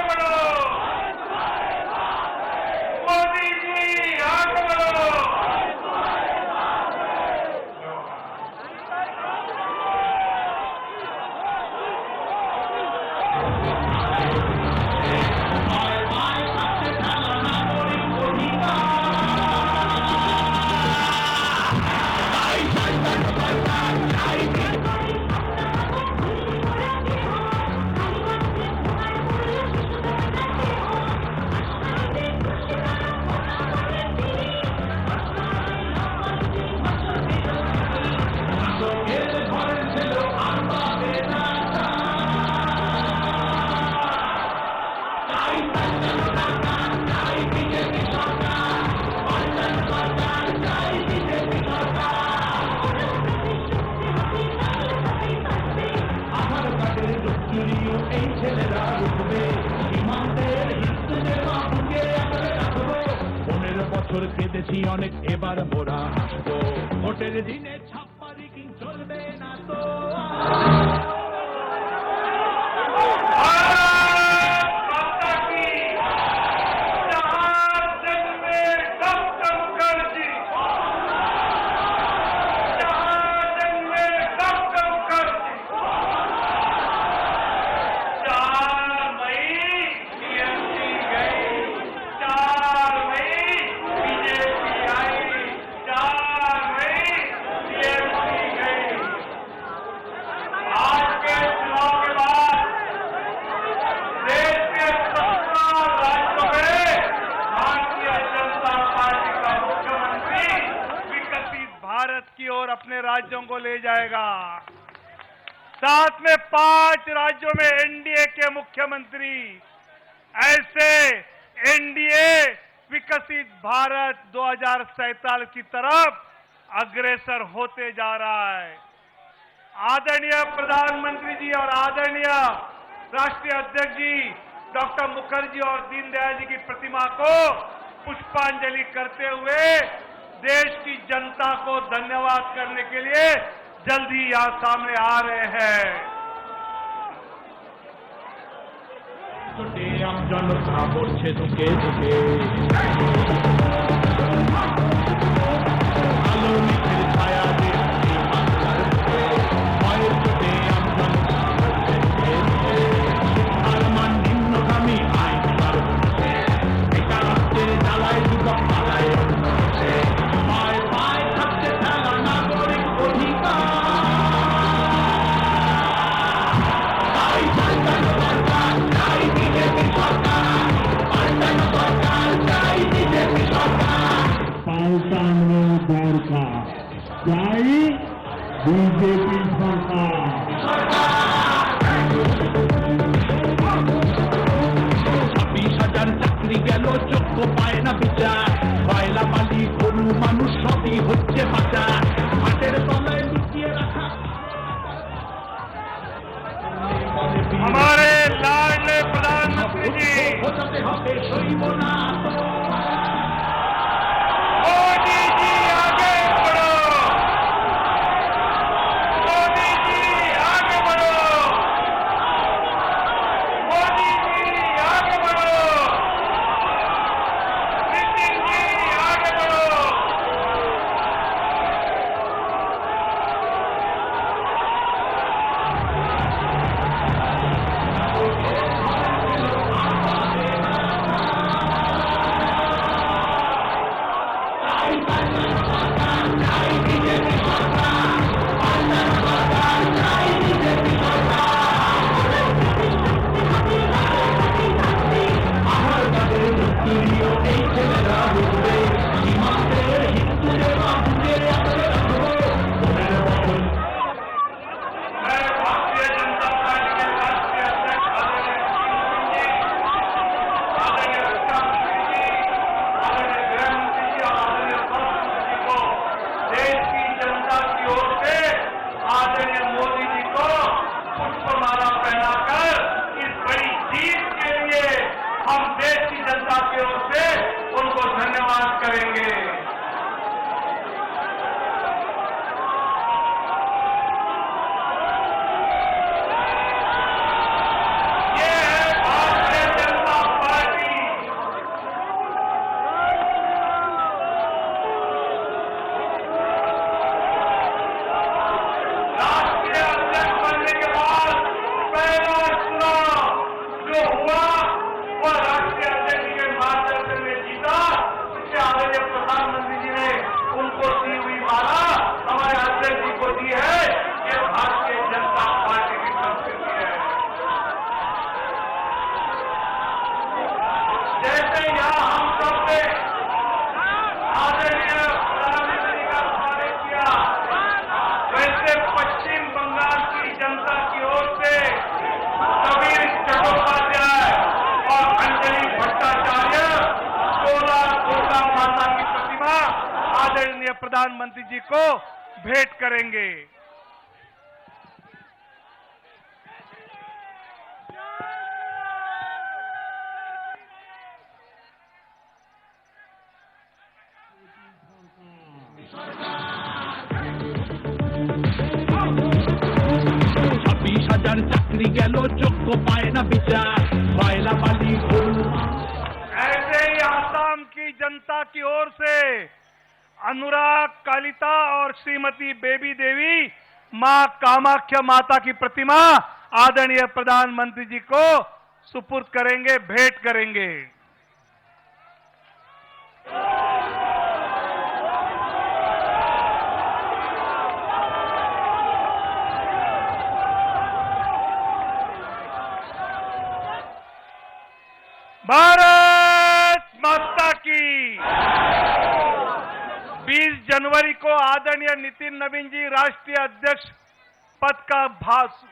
आगे बढ़ो। मोदी जी आगे बढ़ो। কেঁদেছি অনেক, এবার মোরা হাসবো। ভোটের দিনে ছাপ্পারি কি চলবে না তো। की ओर अपने राज्यों को ले जाएगा। साथ में 5 राज्यों में एनडीए के मुख्यमंत्री, ऐसे एनडीए विकसित भारत 2047 की तरफ अग्रसर होते जा रहा है। आदरणीय प्रधानमंत्री जी और आदरणीय राष्ट्रीय अध्यक्ष जी डॉक्टर मुखर्जी और दीनदयाल जी की प्रतिमा को पुष्पांजलि करते हुए देश की जनता को धन्यवाद करने के लिए जल्द ही यहां सामने आ रहे हैं। जनता করছে ধুকে ধুকে আলো নিচের ছায়া দেখছি বাংলার বুকে ভয়ের চোটে আমজনতা করছে ধুকে ধুকে শিক্ষার মান নিম্নগামী আইন পারছে বেকারত্বের জ্বালায় যুবক পালায় অন্যছে পায় পায় থাকতে ফেলা নাগরিক অধিকার তাই পাল্টানো দরকার চাই বিজেপি সরকার পাল্টানো দরকার চাই বিজেপি সরকার পাল্টানো দরকার চাই বিজেপি সরকার 26,000 চাকরি গেল যোগ্য পায় না বিচার কয়লা বালি গরু মানুষ সবই হচ্ছে পাচার মাঠের তলায় লুকিয়ে রাখা हमारे लाडले प्रधानमंत्री जी বোঝাতে হবে সইব না তো मोदी जी आगे बढ़ो। मोदी जी आगे बढ़ो। मोदी जी आगे बढ़ो। नितिन जी आगे बढ़ो। प्रधानमंत्री जी को भेंट करेंगे। চাকরি গেল যোগ্য পায় না বিচার কয়লা বালি ऐसे ही आसाम की जनता की ओर से अनुराग कालिता और श्रीमती बेबी देवी मां कामाख्या माता की प्रतिमा आदरणीय प्रधानमंत्री जी को सुपुर्द करेंगे, भेंट करेंगे। भारत माता की। 20 जनवरी को आदरणीय नितिन नवीन जी राष्ट्रीय अध्यक्ष पद का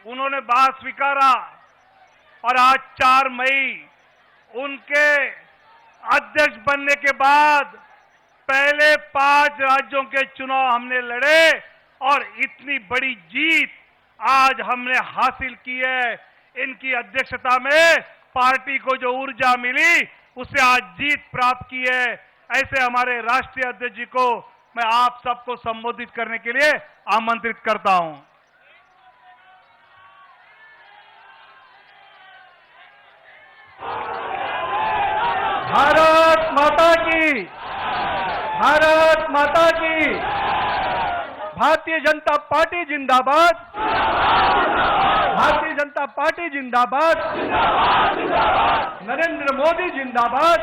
उन्होंने भार स्वीकारा और आज 4 मई उनके अध्यक्ष बनने के बाद पहले 5 राज्यों के चुनाव हमने लड़े और इतनी बड़ी जीत आज हमने हासिल की है। इनकी अध्यक्षता में पार्टी को जो ऊर्जा मिली उससे आज जीत प्राप्त की है। ऐसे हमारे राष्ट्रीय अध्यक्ष जी को मैं आप सबको संबोधित करने के लिए आमंत्रित करता हूं। भारत माता की, भारत माता की। भारतीय जनता पार्टी जिंदाबाद, भारतीय जनता पार्टी जिंदाबाद, नरेंद्र मोदी जिंदाबाद।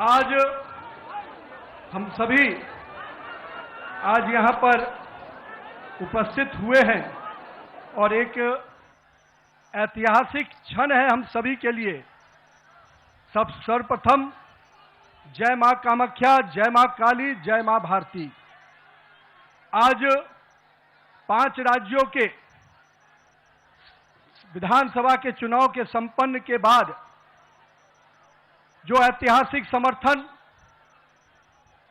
आज हम सभी आज यहां पर उपस्थित हुए हैं और एक ऐतिहासिक क्षण है हम सभी के लिए। सर्वप्रथम जय मां कामाख्या, जय मां काली, जय मां भारती। आज 5 राज्यों के विधानसभा के चुनाव के संपन्न के बाद जो ऐतिहासिक समर्थन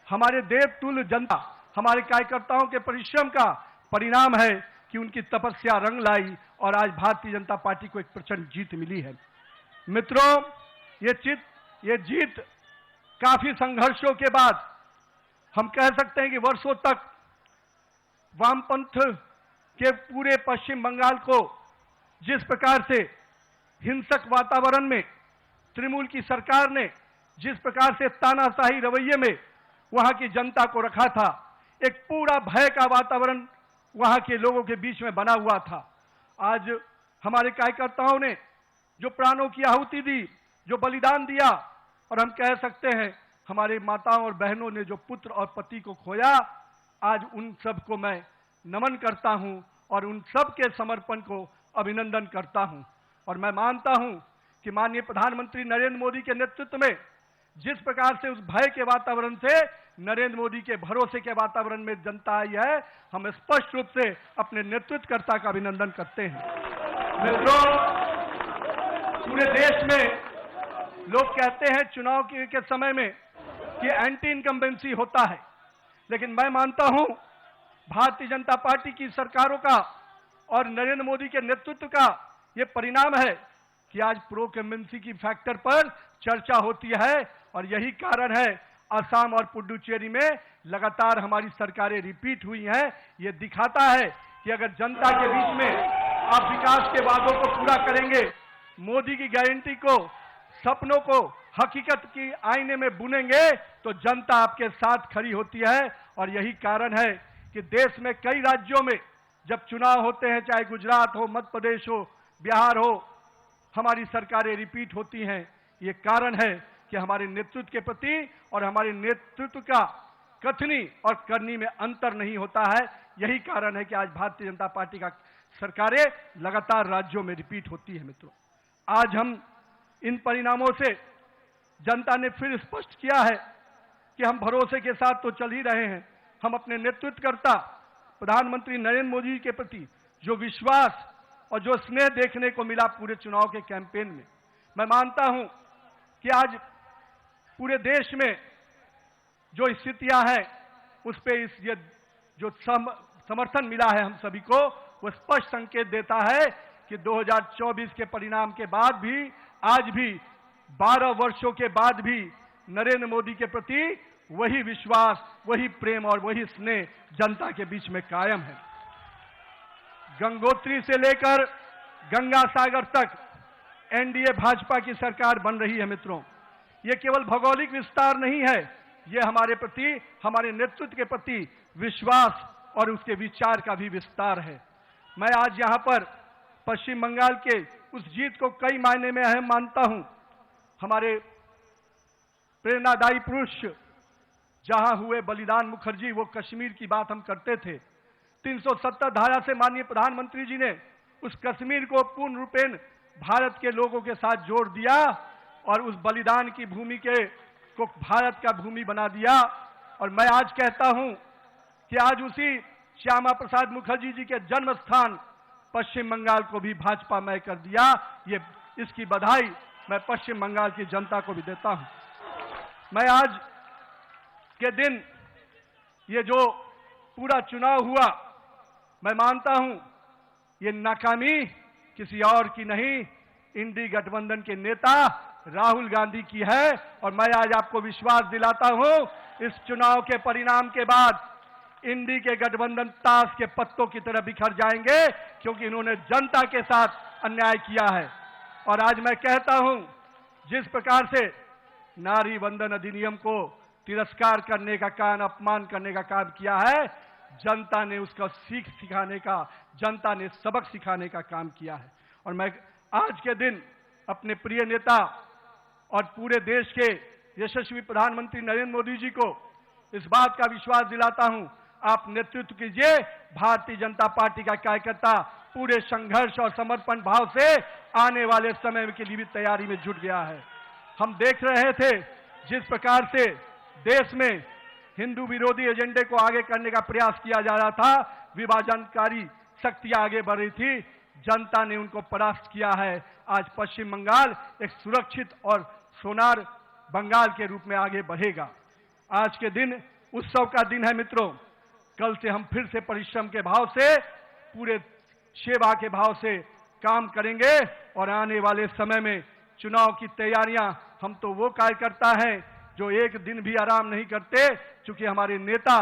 हमारे देवतुल्य जनता, हमारे कार्यकर्ताओं के परिश्रम का परिणाम है कि उनकी तपस्या रंग लाई और आज भारतीय जनता पार्टी को एक प्रचंड जीत मिली है। मित्रों, ये जीत काफी संघर्षों के बाद, हम कह सकते हैं कि वर्षों तक वामपंथ के पूरे पश्चिम बंगाल को जिस प्रकार से हिंसक वातावरण में तृणमूल की सरकार ने जिस प्रकार से तानाशाही रवैये में वहां की जनता को रखा था, एक पूरा भय का वातावरण वहां के लोगों के बीच में बना हुआ था। आज हमारे कार्यकर्ताओं ने जो प्राणों की आहुति दी, जो बलिदान दिया, और हम कह सकते हैं हमारे माताओं और बहनों ने जो पुत्र और पति को खोया, आज उन सब को मैं नमन करता हूं और उन सब के समर्पण को अभिनंदन करता हूं। और मैं मानता हूं कि माननीय प्रधानमंत्री नरेंद्र मोदी के नेतृत्व में जिस प्रकार से उस भय के वातावरण से नरेंद्र मोदी के भरोसे के वातावरण में जनता आई है, हम स्पष्ट रूप से अपने नेतृत्वकर्ता का अभिनंदन करते हैं। मित्रों, पूरे देश में लोग कहते हैं चुनाव के समय में कि एंटी इनकम्बेंसी होता है, लेकिन मैं मानता हूं भारतीय जनता पार्टी की सरकारों का और नरेंद्र मोदी के नेतृत्व का यह परिणाम है कि आज प्रो इनकम्बेंसी की फैक्टर पर चर्चा होती है। और यही कारण है असम और पुडुचेरी में लगातार हमारी सरकारें रिपीट हुई हैं। ये दिखाता है कि अगर जनता के बीच में आप विकास के वादों को पूरा करेंगे, मोदी की गारंटी को, सपनों को हकीकत की आईने में बुनेंगे, तो जनता आपके साथ खड़ी होती है। और यही कारण है कि देश में कई राज्यों में जब चुनाव होते हैं, चाहे गुजरात हो, मध्य प्रदेश हो, बिहार हो, हमारी सरकारें रिपीट होती हैं। ये कारण है कि हमारे नेतृत्व के प्रति और हमारे नेतृत्व का कथनी और करनी में अंतर नहीं होता है। यही कारण है कि आज भारतीय जनता पार्टी का सरकारें लगातार राज्यों में रिपीट होती है। मित्रों, आज हम इन परिणामों से जनता ने फिर स्पष्ट किया है कि हम भरोसे के साथ तो चल ही रहे हैं। हम अपने नेतृत्वकर्ता प्रधानमंत्री नरेंद्र मोदी के प्रति जो विश्वास और जो स्नेह देखने को मिला पूरे चुनाव के कैंपेन में, मैं मानता हूं कि आज पूरे देश में जो स्थितियां हैं उस पे ये जो समर्थन मिला है हम सभी को, वो स्पष्ट संकेत देता है कि 2024 के परिणाम के बाद भी, आज भी 12 वर्षों के बाद भी नरेंद्र मोदी के प्रति वही विश्वास, वही प्रेम और वही स्नेह जनता के बीच में कायम है। गंगोत्री से लेकर गंगा सागर तक एनडीए भाजपा की सरकार बन रही है मित्रों। ये केवल भौगोलिक विस्तार नहीं है, ये हमारे प्रति, हमारे नेतृत्व के प्रति विश्वास और उसके विचार का भी विस्तार है। मैं आज यहां पर पश्चिम बंगाल के उस जीत को कई मायने में अहम मानता हूं। हमारे प्रेरणादायी पुरुष जहां हुए बलिदान मुखर्जी, वो कश्मीर की बात हम करते थे। 370 धारा से माननीय प्रधानमंत्री जी ने उस कश्मीर को पूर्ण रूपेण भारत के लोगों के साथ जोड़ दिया और उस बलिदान की भूमि को भारत का भूमि बना दिया। और मैं आज कहता हूं कि आज उसी श्यामा प्रसाद मुखर्जी जी के जन्म स्थान पश्चिम बंगाल को भी भाजपा मय कर दिया। ये इसकी बधाई मैं पश्चिम बंगाल की जनता को भी देता हूं। मैं आज के दिन ये जो पूरा चुनाव हुआ, मैं मानता हूं ये नाकामी किसी और की नहीं, इंडी गठबंधन के नेता राहुल गांधी की है। और मैं आज आपको विश्वास दिलाता हूं, इस चुनाव के परिणाम के बाद इंडी के गठबंधन ताश के पत्तों की तरह बिखर जाएंगे, क्योंकि इन्होंने जनता के साथ अन्याय किया है। और आज मैं कहता हूं, जिस प्रकार से नारी वंदन अधिनियम को तिरस्कार करने का काम, अपमान करने का काम किया है, जनता ने उसका सीख सिखाने का, जनता ने सबक सिखाने का काम किया है। और मैं आज के दिन अपने प्रिय नेता और पूरे देश के यशस्वी प्रधानमंत्री नरेंद्र मोदी जी को इस बात का विश्वास दिलाता हूं, आप नेतृत्व कीजिए। भारतीय जनता पार्टी का कार्यकर्ता पूरे संघर्ष और समर्पण भाव से आने वाले समय के लिए भी तैयारी में जुट गया है। हम देख रहे थे जिस प्रकार से देश में हिंदू विरोधी एजेंडे को आगे करने का प्रयास किया जा रहा था, विभाजनकारी शक्तियां आगे बढ़ रही थी, जनता ने उनको परास्त किया है। आज पश्चिम बंगाल एक सुरक्षित और सोनार बंगाल के रूप में आगे बढ़ेगा। आज के दिन उत्सव का दिन है मित्रों। कल से हम फिर से परिश्रम के भाव से, पूरे सेवा के भाव से काम करेंगे और आने वाले समय में चुनाव की तैयारियां, हम तो वो कार्यकर्ता हैं जो एक दिन भी आराम नहीं करते, क्योंकि हमारे नेता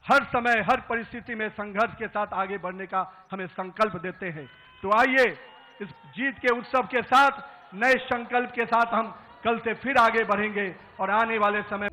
हर समय, हर परिस्थिति में संघर्ष के साथ आगे बढ़ने का हमें संकल्प देते हैं। तो आइए इस जीत के उत्सव के साथ, नए संकल्प के साथ हम कल से फिर आगे बढ़ेंगे और आने वाले समय